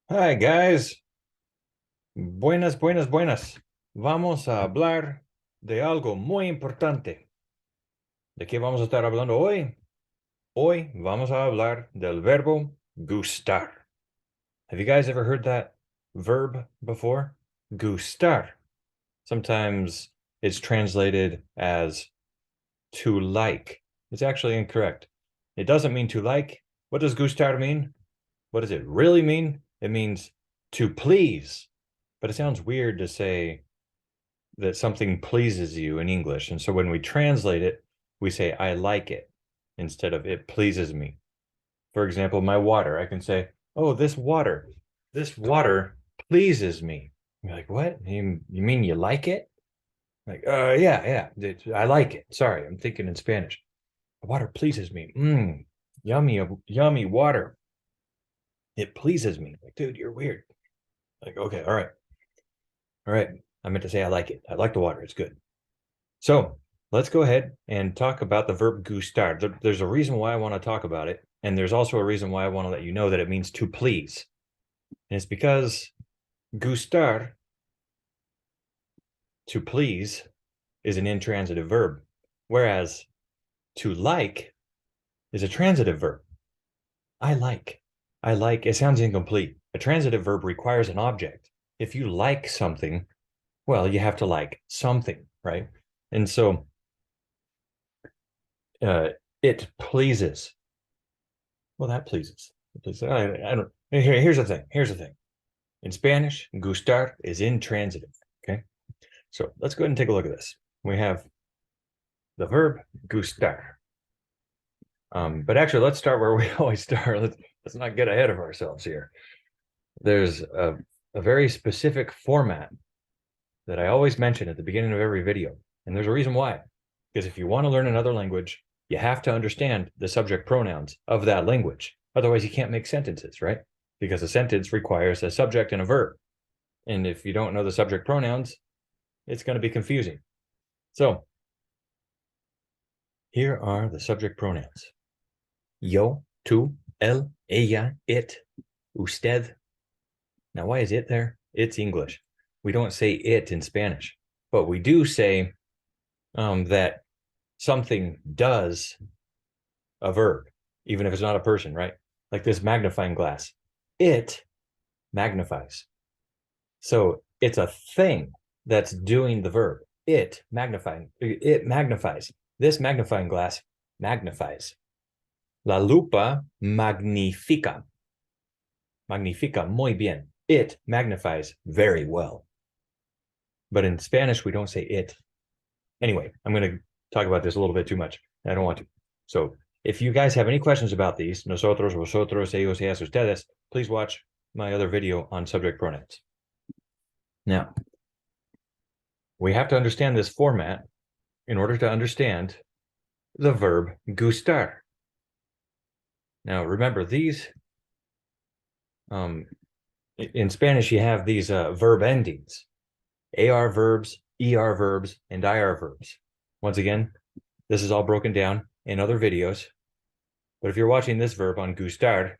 Hi guys, buenas, buenas, buenas. Vamos a hablar de algo muy importante. ¿De qué vamos a estar hablando hoy? Hoy vamos a hablar del verbo gustar. Have you guys ever heard that verb before? Gustar. Sometimes it's translated as to like. It's actually incorrect. It doesn't mean to like. What does gustar mean? What does it really mean? It means to please. But it sounds weird to say that something pleases you in English. And so when we translate it, we say, I like it instead of it pleases me. For example, my water, I can say, oh, this water pleases me. You're like, what? You mean you like it? Like, yeah, I like it. Sorry, I'm thinking in Spanish. The water pleases me. Yummy, yummy water. It pleases me. Like, dude, you're weird. Like, okay, all right. All right. I meant to say I like it. I like the water. It's good. So let's go ahead and talk about the verb gustar. There's a reason why I want to talk about it. And there's also a reason why I want to let you know that it means to please. And it's because gustar, to please, is an intransitive verb, whereas to like is a transitive verb. I like. I like. It sounds incomplete. A transitive verb requires an object. If you like something, well, you have to like something, right? And so uh, it pleases. Well, that pleases. I don't. Here's the thing. Here's the thing. In Spanish, gustar is intransitive. Okay. So let's go ahead and take a look at this. We have the verb gustar. But actually, let's start where we always start. Let's not get ahead of ourselves here. There's a very specific format that I always mention at the beginning of every video. And there's a reason why. Because if you want to learn another language, you have to understand the subject pronouns of that language. Otherwise, you can't make sentences, right? Because a sentence requires a subject and a verb. And if you don't know the subject pronouns, it's going to be confusing. So here are the subject pronouns. Yo, tú, él, ella, it, usted. Now, why is it there? It's English. We don't say it in Spanish, but we do say that something does a verb, even if it's not a person, right? Like this magnifying glass. It magnifies. So it's a thing that's doing the verb. It magnifies. This magnifying glass magnifies. La lupa magnifica. Magnifica muy bien. It magnifies very well. But in Spanish, we don't say it. Anyway, I'm going to talk about this a little bit too much. I don't want to. So if you guys have any questions about these, nosotros, vosotros, ellos, ellas, ustedes, please watch my other video on subject pronouns. Now, we have to understand this format in order to understand the verb gustar. Now, remember these, in Spanish, you have these verb endings, AR verbs, ER verbs, and IR verbs. Once again, this is all broken down in other videos. But if you're watching this verb on gustar,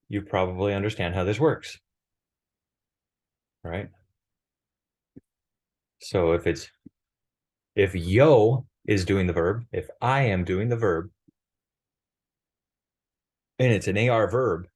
you probably understand how this works, right? So if yo is doing the verb, if I am doing the verb, and it's an AR verb,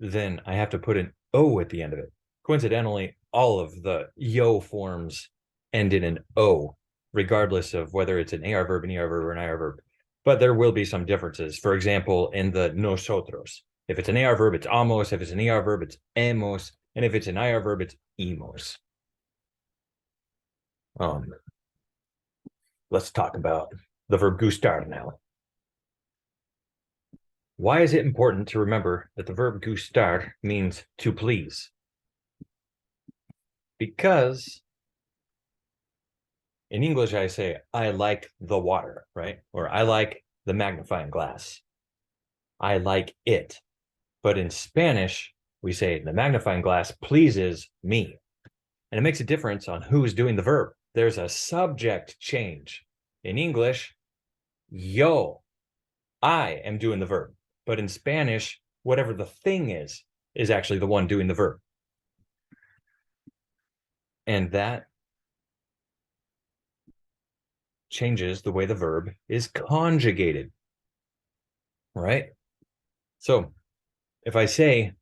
then I have to put an O at the end of it. Coincidentally, all of the yo forms end in an O, regardless of whether it's an AR verb, an ER verb, or an IR verb. But there will be some differences. For example, in the nosotros, if it's an AR verb, it's amos. If it's an ER verb, it's hemos. And if it's an IR verb, it's imos. Let's talk about the verb gustar now. Why is it important to remember that the verb gustar means to please? Because in English, I say, I like the water, right? Or I like the magnifying glass. I like it. But in Spanish, we say the magnifying glass pleases me. And it makes a difference on who's doing the verb. There's a subject change. In English, yo, I am doing the verb. But in Spanish, whatever the thing is, is actually the one doing the verb. And that changes the way the verb is conjugated, right? So if I say,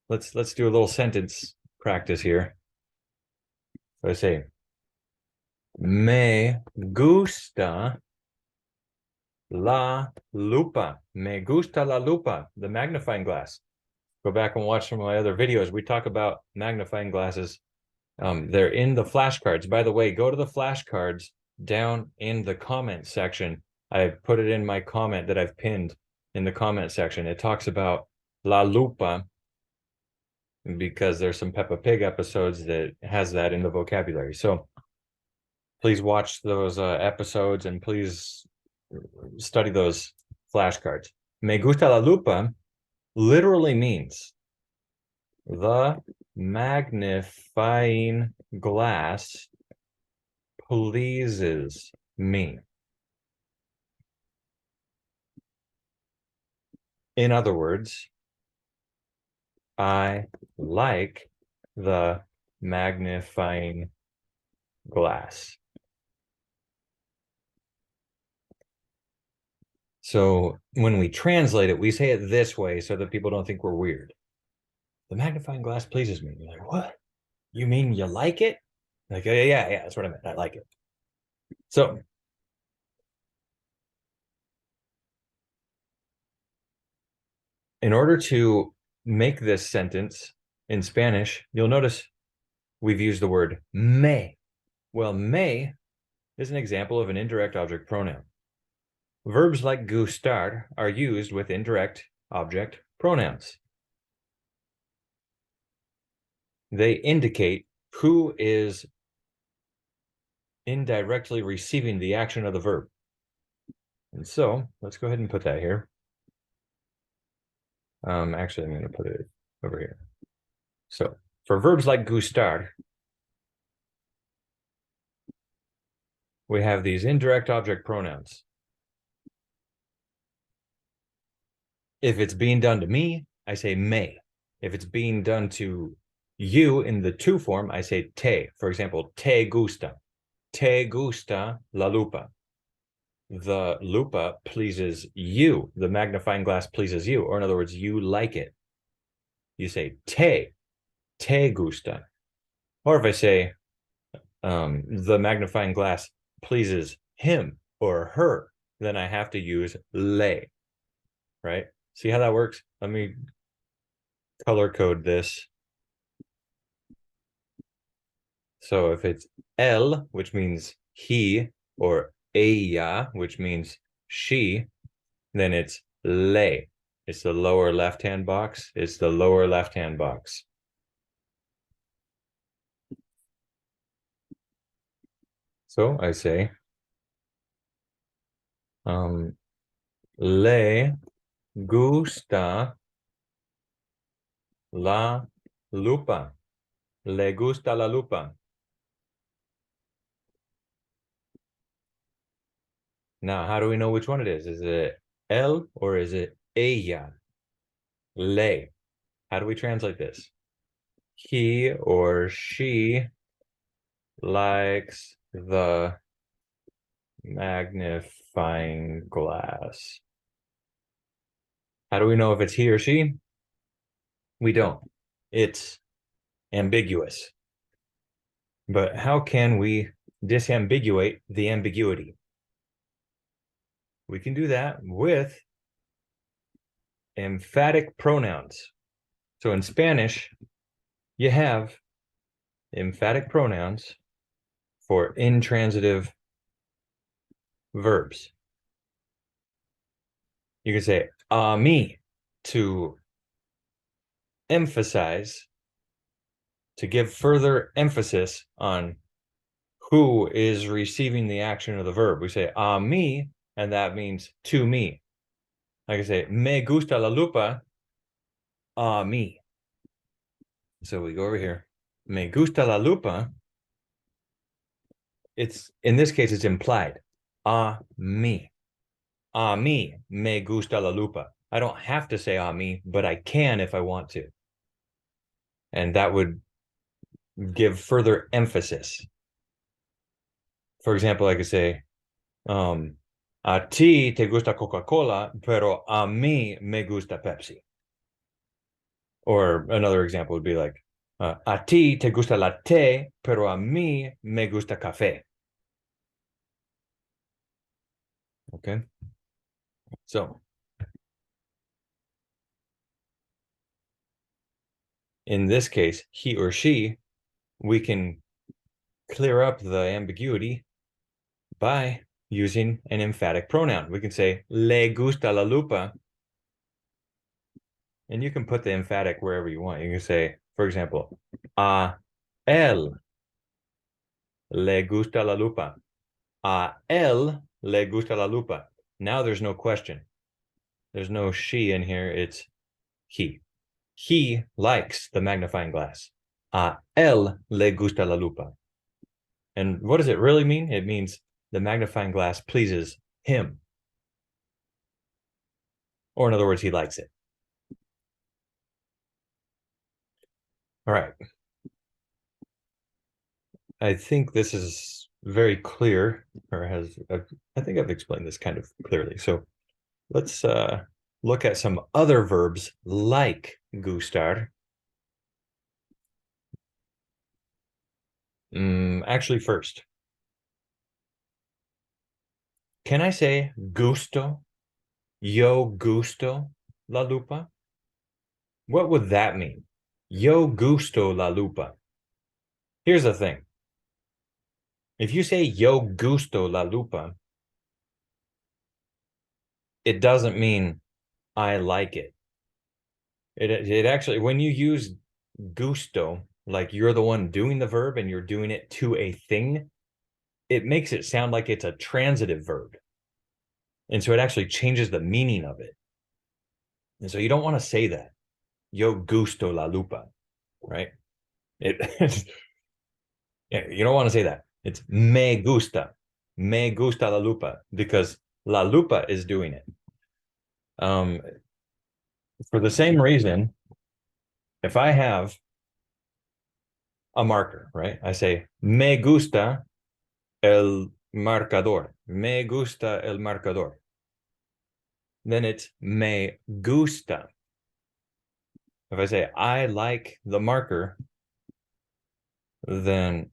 let's do a little sentence practice here. So I say, me gusta la lupa. Me gusta la lupa, the magnifying glass. Go back and watch some of my other videos. We talk about magnifying glasses. They're in the flashcards. By the way, go to the flashcards down in the comment section. I put it in my comment that I've pinned in the comment section. It talks about La Lupa because there's some Peppa Pig episodes that has that in the vocabulary. So please watch those episodes and please study those flashcards. Me gusta la lupa literally means the magnifying glass pleases me. In other words, I like the magnifying glass. So when we translate it, we say it this way so that people don't think we're weird. The magnifying glass pleases me. You're like, what? You mean you like it? Like, yeah, that's what I meant. I like it. So in order to make this sentence in Spanish, you'll notice we've used the word me. Well, me is an example of an indirect object pronoun. Verbs like gustar are used with indirect object pronouns. They indicate who is indirectly receiving the action of the verb. And so let's go ahead and put that here. Actually, I'm going to put it over here. So for verbs like gustar, we have these indirect object pronouns. If it's being done to me, I say me. If it's being done to you in the to form, I say te. For example, te gusta. Te gusta la lupa. The lupa pleases you. The magnifying glass pleases you. Or in other words, you like it. You say te gusta. Or if I say the magnifying glass pleases him or her, then I have to use le, right? See how that works? Let me color code this. So if it's él, which means he, or ella, which means she, then it's le. It's the lower left-hand box. It's the lower left-hand box. So I say, le gusta la lupa. Le gusta la lupa. Now, how do we know which one it is? Is it él or is it ella? Le. How do we translate this? He or she likes the magnifying glass. How do we know if it's he or she? We don't. It's ambiguous. But how can we disambiguate the ambiguity? We can do that with emphatic pronouns. So in Spanish, you have emphatic pronouns for intransitive verbs. You can say a mí to emphasize, to give further emphasis on who is receiving the action of the verb. We say a mí, and that means to me. Like I say, me gusta la lupa a mí. So we go over here. Me gusta la lupa. It's, in this case, it's implied. A mí. A mí me gusta la lupa. I don't have to say a mí, but I can if I want to. And that would give further emphasis. For example, I could say, a ti te gusta Coca-Cola, pero a mí me gusta Pepsi. Or another example would be like, a ti te gusta latte, pero a mí me gusta café. Okay. So in this case, he or she, we can clear up the ambiguity by using an emphatic pronoun. We can say, le gusta la lupa. And you can put the emphatic wherever you want. You can say, for example, a él le gusta la lupa. A él le gusta la lupa. Now there's no question. There's no she in here. It's he. He likes the magnifying glass. A él le gusta la lupa. And what does it really mean? It means the magnifying glass pleases him. Or in other words, he likes it. All right. I think this is very clear, or I think I've explained this kind of clearly. So let's look at some other verbs like gustar. Actually, first, can I say gusto? Yo gusto la lupa? What would that mean? Yo gusto la lupa. Here's the thing. If you say yo gusto la lupa, it doesn't mean I like it. It actually, when you use gusto, like you're the one doing the verb and you're doing it to a thing, it makes it sound like it's a transitive verb. And so it actually changes the meaning of it. And so you don't want to say that. Yo gusto la lupa, right? You don't want to say that. It's me gusta la lupa, because la lupa is doing it. For the same reason, if I have a marker, right? I say, me gusta el marcador. Me gusta el marcador. Then it's me gusta. If I say, I like the marker, then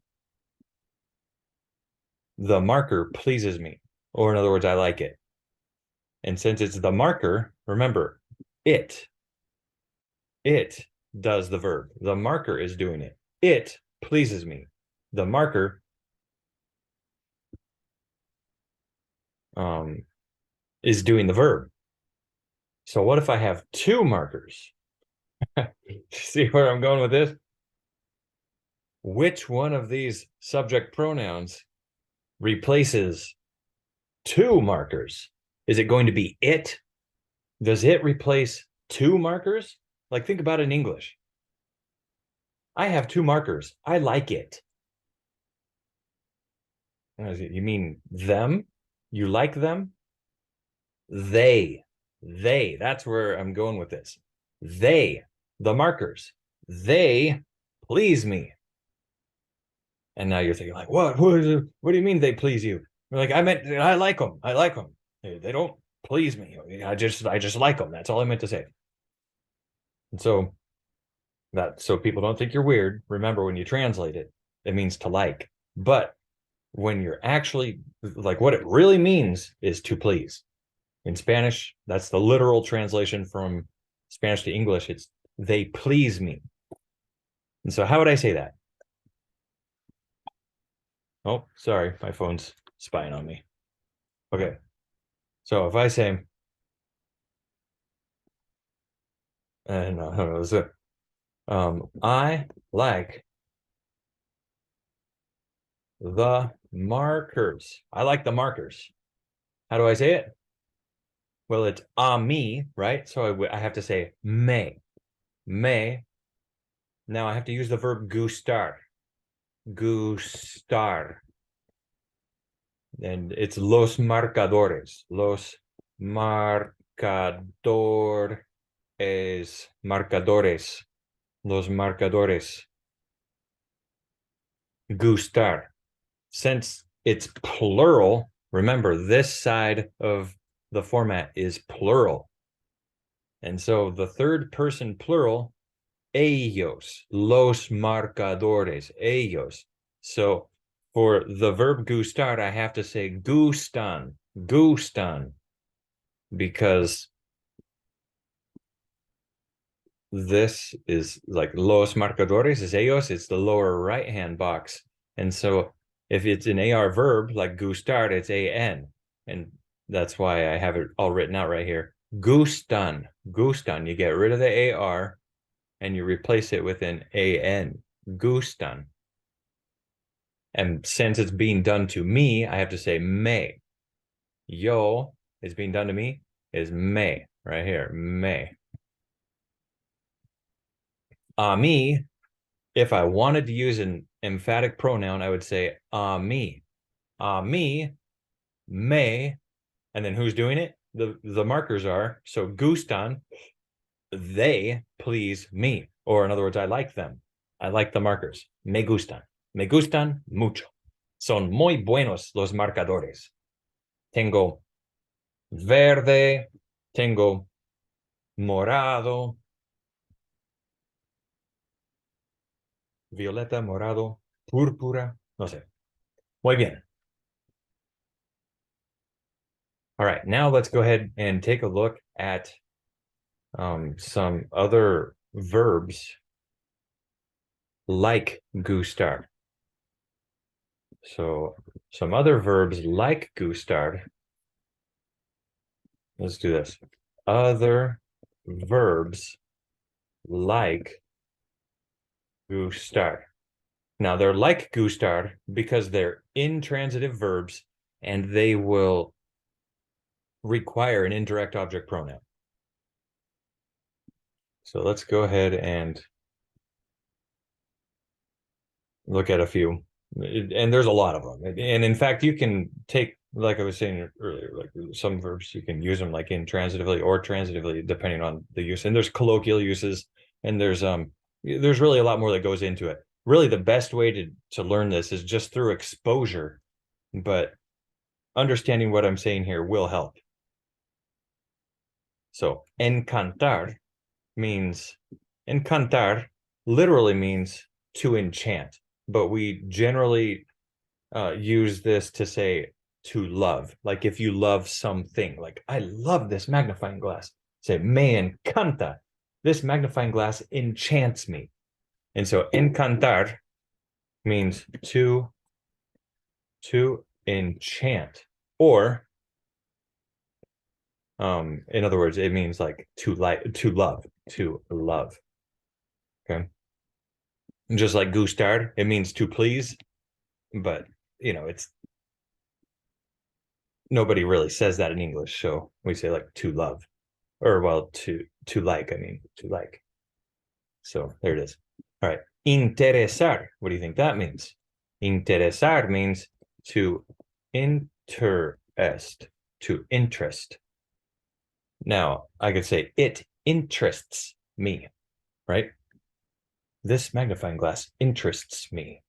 the marker pleases me. Or in other words, I like it. And since it's the marker, remember, it does the verb. The marker is doing it. It pleases me. The marker is doing the verb. So what if I have two markers? See where I'm going with this? Which one of these subject pronouns replaces two markers? Is it going to be it? Does it replace two markers? Like, think about it in English. I have two markers. I like it. You mean them? You like them? They. That's where I'm going with this. They, the markers, they please me. And now you're thinking like, what do you mean they please you? You're like, I meant, I like them. I like them. They don't please me. I just like them. That's all I meant to say. And so people don't think you're weird. Remember, when you translate it, it means to like. But when you're actually like, what it really means is to please. In Spanish, that's the literal translation from Spanish to English. It's they please me. And so how would I say that? Oh, sorry, my phone's spying on me. Okay. So if I say, and I like the markers. I like the markers. How do I say it? Well, it's a me, right? So I have to say me. Me. Now I have to use the verb gustar. Gustar. And it's los marcadores. Los marcadores. marcadores, los marcadores. Gustar. Since it's plural, remember this side of the format is plural. And so the third person plural, ellos, los marcadores, ellos. So for the verb gustar, I have to say gustan, gustan, because this is like los marcadores is ellos, it's the lower right hand box. And so if it's an AR verb like gustar, it's AN. And that's why I have it all written out right here. Gustan, gustan. You get rid of the AR and you replace it with an AN. Gustan. And since it's being done to me, I have to say me. Yo is being done to me is me right here. Me. A mí, if I wanted to use an emphatic pronoun, I would say a mí. A mí, me, and then who's doing it? The markers are, so gustan, they please me. Or in other words, I like them. I like the markers. Me gustan mucho. Son muy buenos los marcadores. Tengo verde, tengo morado, violeta, morado, púrpura, no sé. Muy bien. All right, now let's go ahead and take a look at some other verbs like gustar. So some other verbs like gustar. Let's do this. Other verbs like gustar. Now they're like gustar because they're intransitive verbs and they will require an indirect object pronoun. So let's go ahead and look at a few. And there's a lot of them. And in fact, you can take, like I was saying earlier, like some verbs, you can use them like intransitively or transitively, depending on the use. And there's colloquial uses, and there's really a lot more that goes into it. Really, the best way to learn this is just through exposure, but understanding what I'm saying here will help. So encantar literally means to enchant, but we generally use this to say to love. Like if you love something, like I love this magnifying glass, say me encanta, this magnifying glass enchants me. And so encantar means to enchant, or in other words, it means like to love. Okay. And just like gustar, it means to please, but you know, it's nobody really says that in English, so we say like to love, or well, to like, I mean, to like. So there it is. All right. Interesar. What do you think that means? Interesar means to interest, to interest. Now, I could say it interests me, right? This magnifying glass interests me.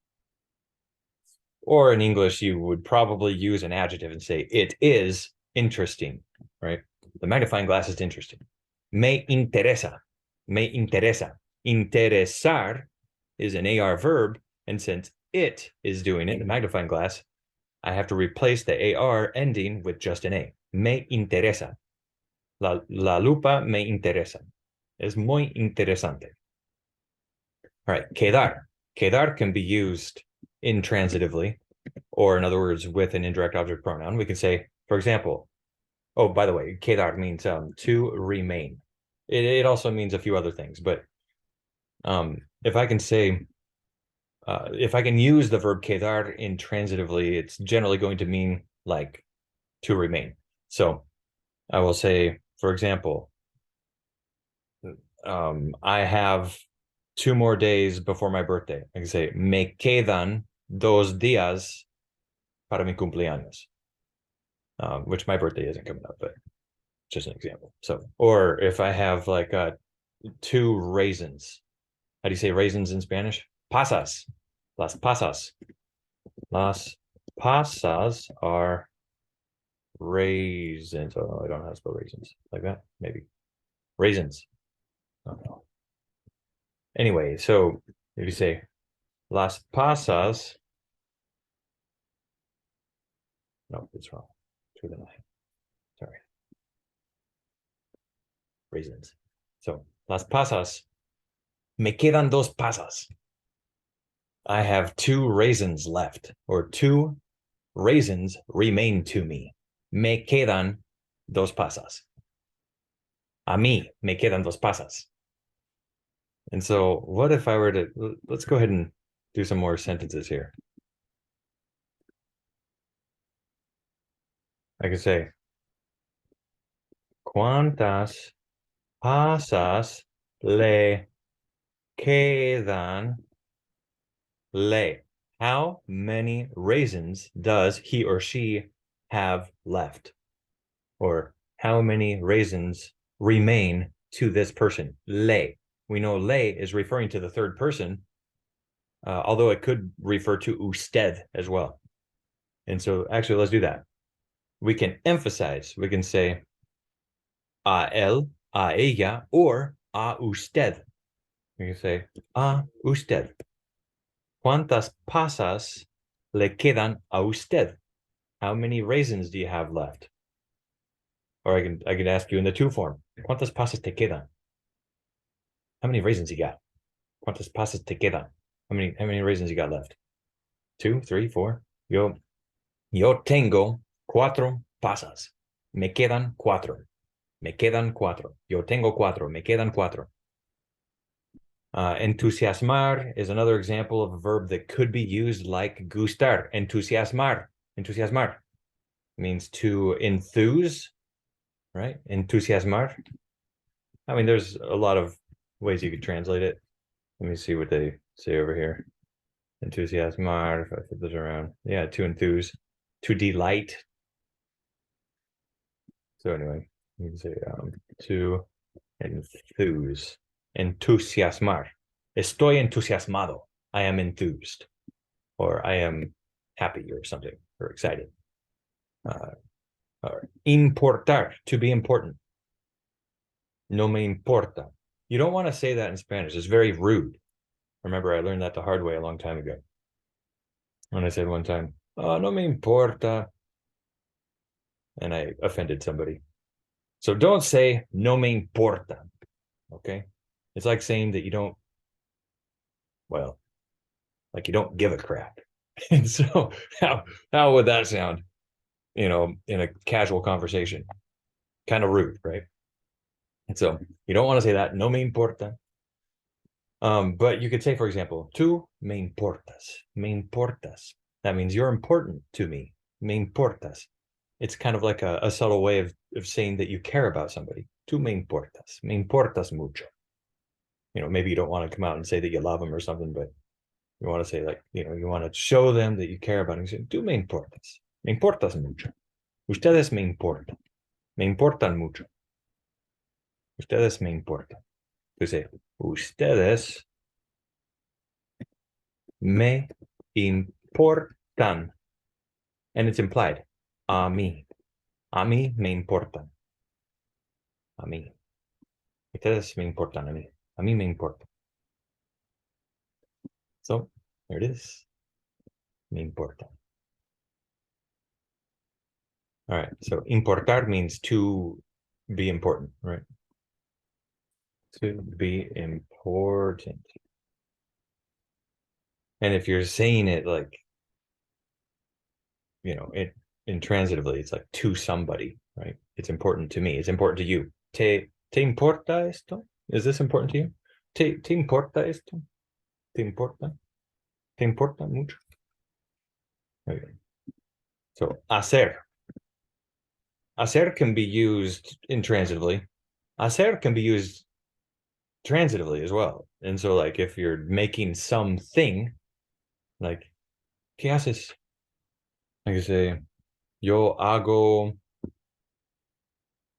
Or in English, you would probably use an adjective and say it is interesting, right? The magnifying glass is interesting. Me interesa. Me interesa. Interesar is an AR verb, and since it is doing it, the magnifying glass, I have to replace the AR ending with just an A. Me interesa. La lupa me interesa. Es muy interesante. All right, quedar. Quedar can be used intransitively, or in other words, with an indirect object pronoun. We can say, for example, oh, by the way, quedar means to remain. It also means a few other things, but if I can say, if I can use the verb quedar intransitively, it's generally going to mean like to remain. So I will say, for example, I have 2 more days before my birthday. I can say, me quedan 2 días para mi cumpleaños, which my birthday isn't coming up, but Just an example. So, or if I have like 2 raisins. How do you say raisins in Spanish? Pasas. Las pasas. Las pasas are raisins. Oh, I don't know how to spell raisins. Like that? Maybe. Raisins. Oh, no. Anyway, so if you say las pasas, no, it's wrong. Through the line. Sorry. Raisins. So las pasas. Me quedan 2 pasas. I have 2 raisins left, or 2 raisins remain to me. Me quedan 2 pasas. A mí me quedan 2 pasas. And so what if I were to, let's go ahead and do some more sentences here. I could say, ¿Cuántas pasas le quedan? Le. How many raisins does he or she have left? Or how many raisins remain to this person? Le. We know le is referring to the third person, although it could refer to usted as well. And so actually, let's do that. We can emphasize. We can say a él, a ella, or a usted. We can say a usted. ¿Cuántas pasas le quedan a usted? How many raisins do you have left? Or I can ask you in the to form. ¿Cuántas pasas te quedan? How many raisins you got? ¿Cuántas pasas te quedan? How many raisins you got left? 2, 3, 4. Yo tengo 4 pasas. Me quedan 4. Me quedan 4. Yo tengo 4. Me quedan 4. Entusiasmar is another example of a verb that could be used like gustar. Entusiasmar. Entusiasmar means to enthuse, right? Entusiasmar. I mean, there's a lot of ways you could translate it. Let me see what they say over here. Entusiasmar, if I flip this around. Yeah, to enthuse, to delight. So anyway, you can say to enthuse. Entusiasmar. Estoy entusiasmado. I am enthused. Or I am happy or something, or excited. Or importar, to be important. No me importa. You don't want to say that in Spanish. It's very rude. Remember, I learned that the hard way a long time ago. When I said one time, oh, no me importa. And I offended somebody. So don't say no me importa. Okay? It's like saying that you don't, well, like you don't give a crap. And so how would that sound, in a casual conversation? Kind of rude, right? And so you don't want to say that, no me importa. But you could say, for example, tú me importas, me importas. That means you're important to me, me importas. It's kind of like a subtle way of saying that you care about somebody. Tú me importas mucho. Maybe you don't want to come out and say that you love them or something, but you want to say like, you want to show them that you care about them. You say, tú me importas mucho. Ustedes me importan mucho. Ustedes me importan. You say, ustedes me importan. And it's implied. A mí. A mí me importan. A mí. Ustedes me importan a mí. A mí me importa. So, there it is. Me importa. All right. So, importar means to be important, right? To be important. And if you're saying it like, intransitively, it's like to somebody, right? It's important to me. It's important to you. Te importa esto? Is this important to you? Te importa esto? Te importa? Te importa mucho? Okay. So, hacer. Hacer can be used intransitively. Hacer can be used transitively as well. And so, like, if you're making something, like, ¿qué haces? I can say, yo hago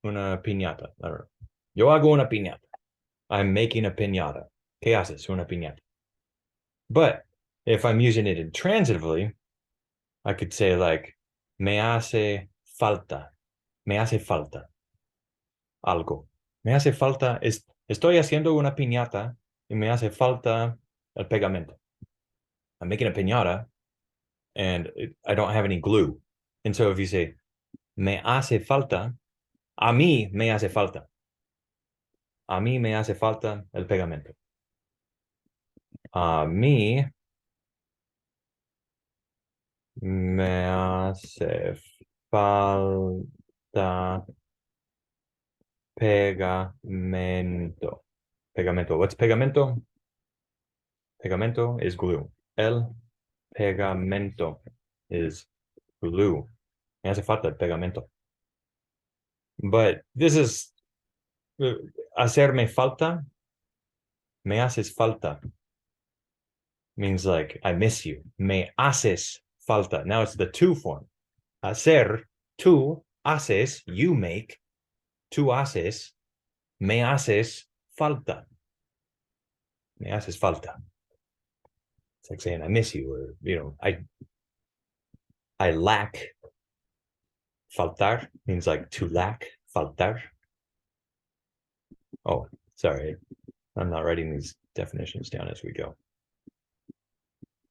una piñata. I don't know. Yo hago una piñata. I'm making a piñata. ¿Qué haces? Una piñata. But if I'm using it intransitively, I could say like, me hace falta. Me hace falta algo. Me hace falta, estoy haciendo una piñata y me hace falta el pegamento. I'm making a piñata and I don't have any glue. And so if you say, me hace falta, a mí me hace falta. A mí me hace falta el pegamento. A mí me hace falta pegamento. Pegamento. What's pegamento? Pegamento is glue. El pegamento is glue. Me hace falta el pegamento. But this is hacerme falta. Me haces falta means like I miss you. Me haces falta. Now it's the to form. Hacer, tú, haces, you make. Tú haces, me haces falta. Me haces falta. It's like saying I miss you, or I lack. Faltar means like to lack. Faltar. Oh, sorry. I'm not writing these definitions down as we go.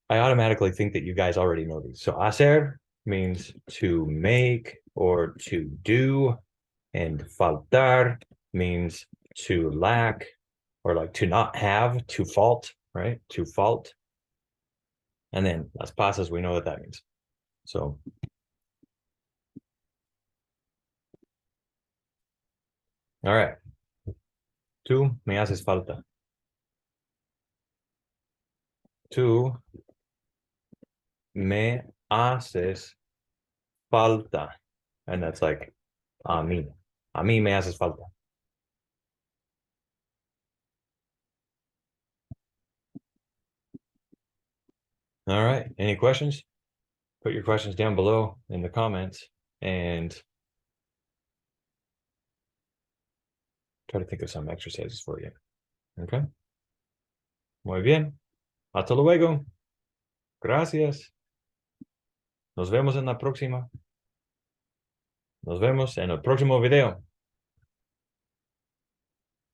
I automatically think that you guys already know these. So hacer means to make or to do, and faltar means to lack or like to not have, to fault, right? To fault. And then las pasas, we know what that means. So all right. Tú me haces falta. Tú me haces falta. And that's like a mí. A mí me haces falta. All right. Any questions? Put your questions down below in the comments and try to think of some exercises for you. Okay. Muy bien. Hasta luego. Gracias. Nos vemos en la próxima. Nos vemos en el próximo video.